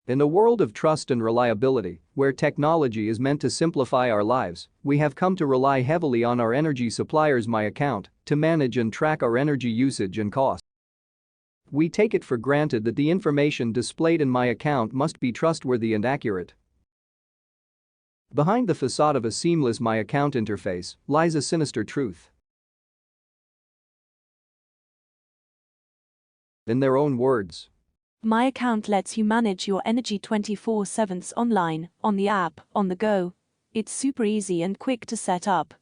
In a world of trust and reliability, where technology is meant to simplify our lives, we have come to rely heavily on our energy supplier's MyAccount to manage and track our energy usage and costs. We take it for granted that the information displayed in MyAccount must be trustworthy and accurate. Behind the facade of a seamless MyAccount interface lies a sinister truth. In their own words, MyAccount lets you manage your energy 24/7 online, on the app, on the go. It's super easy and quick to set up.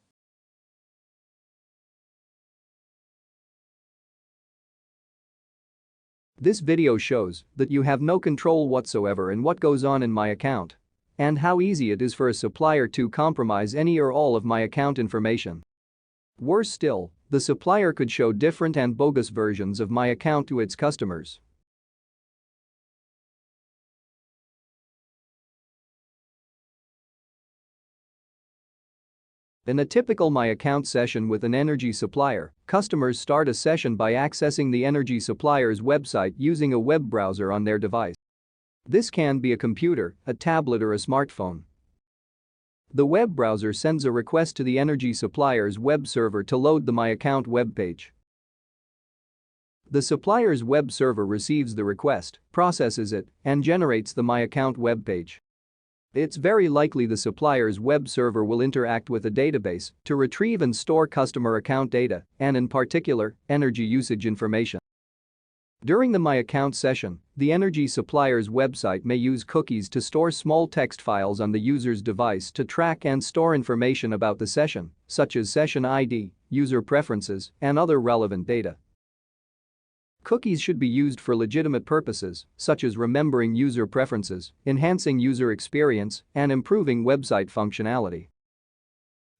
This video shows that you have no control whatsoever in what goes on in MyAccount and how easy it is for a supplier to compromise any or all of MyAccount information. Worse still, the supplier could show different and bogus versions of MyAccount to its customers. In a typical MyAccount session with an energy supplier, customers start a session by accessing the energy supplier's website using a web browser on their device. This can be a computer, a tablet or a smartphone. The web browser sends a request to the energy supplier's web server to load the MyAccount web page. The supplier's web server receives the request, processes it, and generates the MyAccount web page. It's very likely the supplier's web server will interact with a database to retrieve and store customer account data, and in particular, energy usage information. During the MyAccount session, the energy supplier's website may use cookies to store small text files on the user's device to track and store information about the session, such as session ID, user preferences, and other relevant data. Cookies should be used for legitimate purposes, such as remembering user preferences, enhancing user experience, and improving website functionality.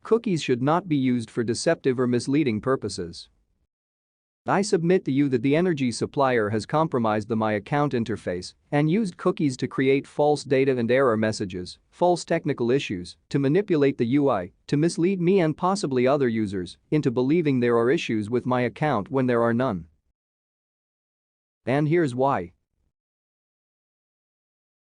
Cookies should not be used for deceptive or misleading purposes. I submit to you that the energy supplier has compromised the MyAccount interface and used cookies to create false data and error messages, false technical issues, to manipulate the UI, to mislead me and possibly other users into believing there are issues with MyAccount when there are none. And here's why.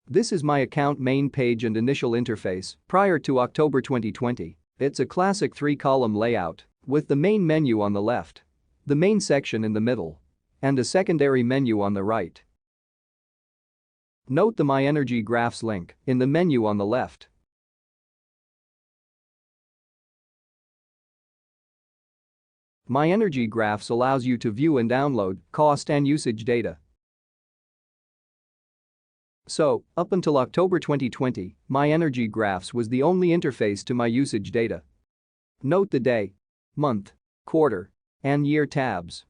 This is MyAccount main page and initial interface prior to October 2020. It's a classic 3-column layout with the main menu on the left, the main section in the middle, and a secondary menu on the right. Note the My Energy Graphs link in the menu on the left. My Energy Graphs allows you to view and download cost and usage data. So, up until October 2020, My Energy Graphs was the only interface to my usage data. Note the day, month, quarter, and year tabs.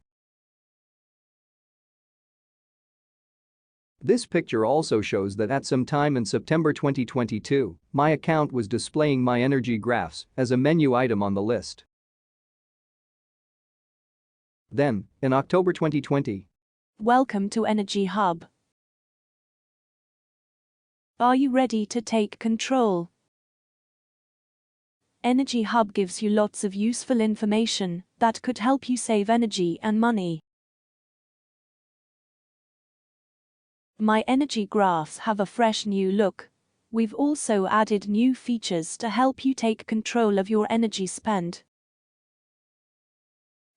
This picture also shows that at some time in September 2022, MyAccount was displaying My Energy Graphs as a menu item on the list. Then, in October 2020, Welcome to Energy Hub. Are you ready to take control? Energy Hub gives you lots of useful information that could help you save energy and money. My Energy Graphs have a fresh new look. We've also added new features to help you take control of your energy spend.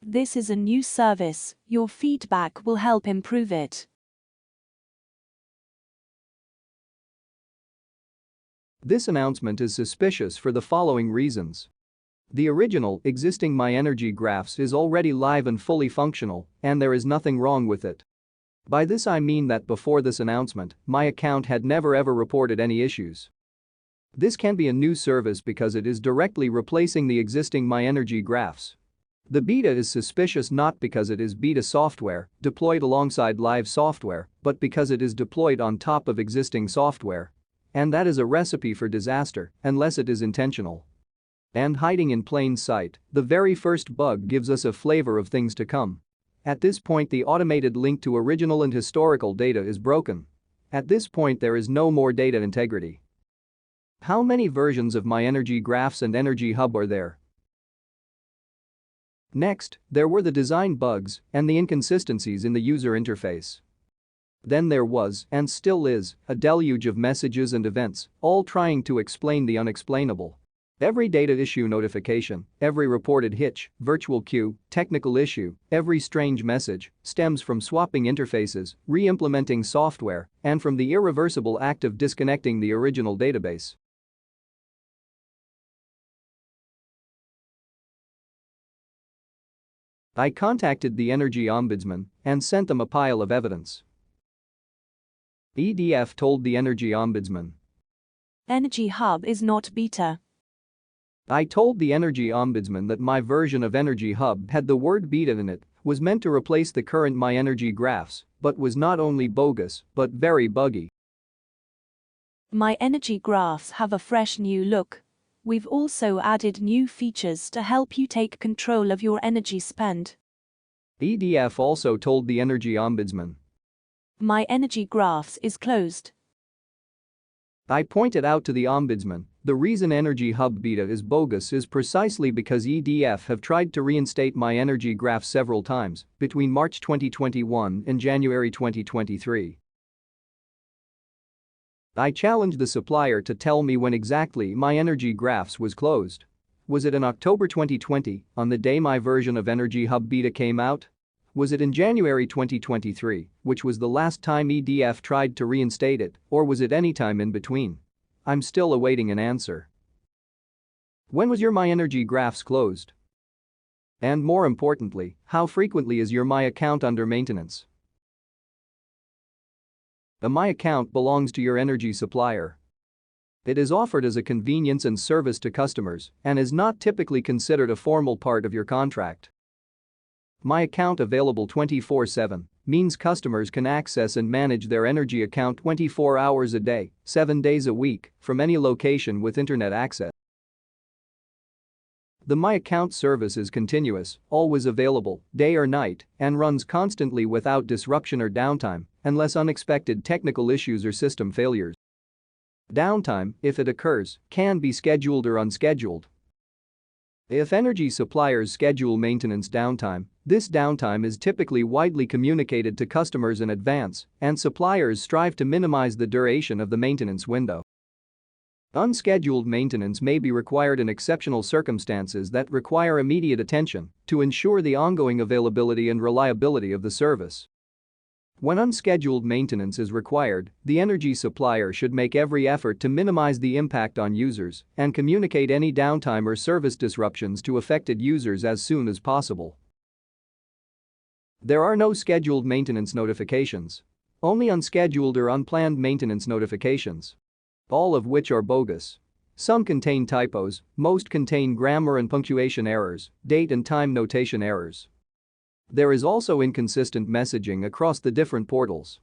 This is a new service. Your feedback will help improve it. This announcement is suspicious for the following reasons. The original, existing My Energy Graphs is already live and fully functional, and there is nothing wrong with it. By this I mean that before this announcement, MyAccount had never ever reported any issues. This can be a new service because it is directly replacing the existing My Energy Graphs. The beta is suspicious not because it is beta software deployed alongside live software, but because it is deployed on top of existing software. And that is a recipe for disaster, unless it is intentional. And hiding in plain sight, the very first bug gives us a flavor of things to come. At this point, the automated link to original and historical data is broken. At this point, there is no more data integrity. How many versions of My Energy Graphs and Energy Hub are there? Next, there were the design bugs and the inconsistencies in the user interface. Then there was, and still is, a deluge of messages and events, all trying to explain the unexplainable. Every data issue notification, every reported hitch, virtual queue, technical issue, every strange message stems from swapping interfaces, re-implementing software, and from the irreversible act of disconnecting the original database. I contacted the Energy Ombudsman and sent them a pile of evidence. EDF told the Energy Ombudsman. Energy Hub is not beta. I told the Energy Ombudsman that my version of Energy Hub had the word beta in it, was meant to replace the current MyEnergy graphs, but was not only bogus, but very buggy. MyEnergy graphs have a fresh new look. We've also added new features to help you take control of your energy spend. EDF also told the Energy Ombudsman. MyEnergy graphs is closed. I pointed out to the Ombudsman, the reason Energy Hub beta is bogus is precisely because EDF have tried to reinstate MyEnergy graph several times between March 2021 and January 2023. I challenged the supplier to tell me when exactly MyEnergy graphs was closed. Was it in October 2020, on the day my version of Energy Hub beta came out? Was it in January 2023, which was the last time EDF tried to reinstate it, or was it any time in between? I'm still awaiting an answer. When was your MyEnergy graphs closed? And more importantly, how frequently is your My account under maintenance? A My account belongs to your energy supplier. It is offered as a convenience and service to customers and is not typically considered a formal part of your contract. My account available 24/7 means customers can access and manage their energy account 24 hours a day, 7 days a week, from any location with internet access. The My Account service is continuous, always available, day or night, and runs constantly without disruption or downtime, unless unexpected technical issues or system failures. Downtime, if it occurs, can be scheduled or unscheduled. If energy suppliers schedule maintenance downtime, this downtime is typically widely communicated to customers in advance, and suppliers strive to minimize the duration of the maintenance window. Unscheduled maintenance may be required in exceptional circumstances that require immediate attention to ensure the ongoing availability and reliability of the service. When unscheduled maintenance is required, the energy supplier should make every effort to minimize the impact on users and communicate any downtime or service disruptions to affected users as soon as possible. There are no scheduled maintenance notifications. Only unscheduled or unplanned maintenance notifications. All of which are bogus. Some contain typos, most contain grammar and punctuation errors, date and time notation errors. There is also inconsistent messaging across the different portals.